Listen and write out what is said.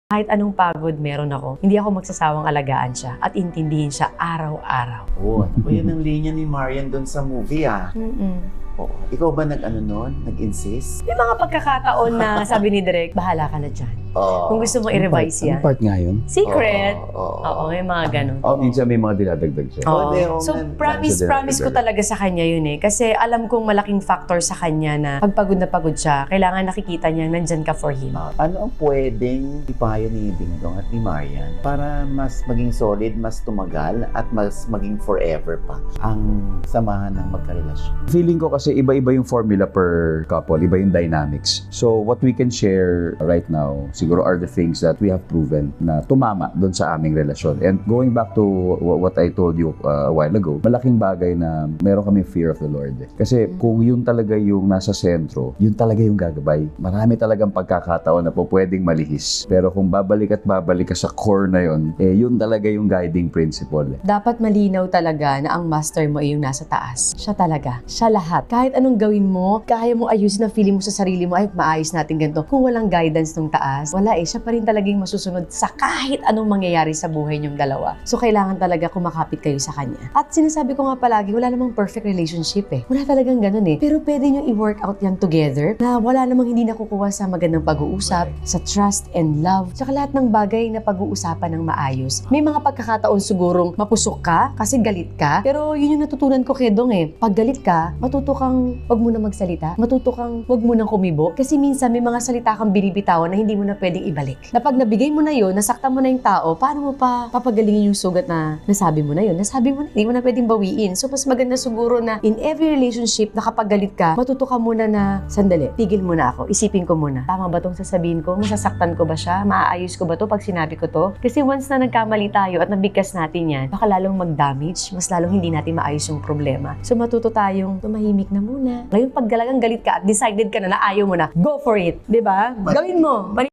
Kahit anong pagod meron ako, hindi ako magsasawang alagaan siya at intindihin siya araw-araw. Oo, ano ba yun ang linya ni Marian doon sa movie Oo. Ikaw ba nag-insist? May mga pagkakataon na sabi ni Direk, bahala ka na dyan. Oo. Kung gusto mo i-revise yan. Anong part nga yun? Secret. Oo. Oo, may mga ganun. Minsan may mga dinadagdag siya. Oo. Oo, So, nga. promise ko talaga sa kanya yun eh. Kasi alam kong malaking factor sa kanya na pagpagod na pagod siya, kailangan nakikita niya nandyan ka for him. Ano ang pwedeng ipayo ni Dingdong at ni Marian para mas maging solid, mas tumagal, at mas maging forever pa ang samahan ng magkarelasyon? Feeling ko kasi iba-iba yung formula per couple, iba yung dynamics. So what we can share right now, siguro are the things that we have proven na tumama doon sa aming relasyon. And going back to what I told you a while ago, malaking bagay na meron kaming fear of the Lord. Kasi kung yun talaga yung nasa sentro, yun talaga yung gagabay. Marami talagang pagkakataon na po pwedeng malihis. Pero kung babalik ka sa core na yun, yun talaga yung guiding principle. Dapat malinaw talaga na ang master mo ay yung nasa taas. Siya talaga. Siya lahat. Kahit anong gawin mo, kaya mo ayusin na feeling mo sa sarili mo, ay maayos natin ganito. Kung walang guidance ng taas, wala eh. Siya pa rin talagang masusunod sa kahit anong mangyayari sa buhay niyong dalawa. So, kailangan talaga kumakapit kayo sa kanya. At sinasabi ko nga palagi, wala namang perfect relationship eh. Wala talagang ganun eh. Pero pwede niyo i-work out yan together na wala namang hindi nakukuha sa magandang pag-uusap, sa trust and love, tsaka lahat ng bagay na pag-uusapan ng maayos. May mga pagkakataon sigurong mapusok ka kasi galit ka, pero yun yung natutunan ko kay Dong eh. Pag galit ka, matuto kang wag mo na magsalita, matuto kang wag mo nang kumibo, kasi minsan may mga salita kang binibitawan na hindi mo na pwedeng ibalik. Na pag nabigay mo na yun, nasaktan mo na yung tao, paano mo pa papagalingin yung sugat na nasabi mo na yun? Nasabi mo na, hindi mo na pwedeng bawiin. So, mas maganda siguro na in every relationship na kapag galit ka, matuto ka muna na, sandali, tigil muna ako, isipin ko muna. Tama ba tong sasabihin ko? Masasaktan ko ba siya? Maaayos ko ba to pag sinabi ko to? Kasi once na nagkamali tayo at nabigkas natin yan, baka lalong mag-damage, mas lalong hindi natin maayos yung problema. So, matuto tayong tumahimik na muna. Ngayon, pag galagang galit ka at decided ka na ayaw mo na, go for it. Diba? Gawin mo.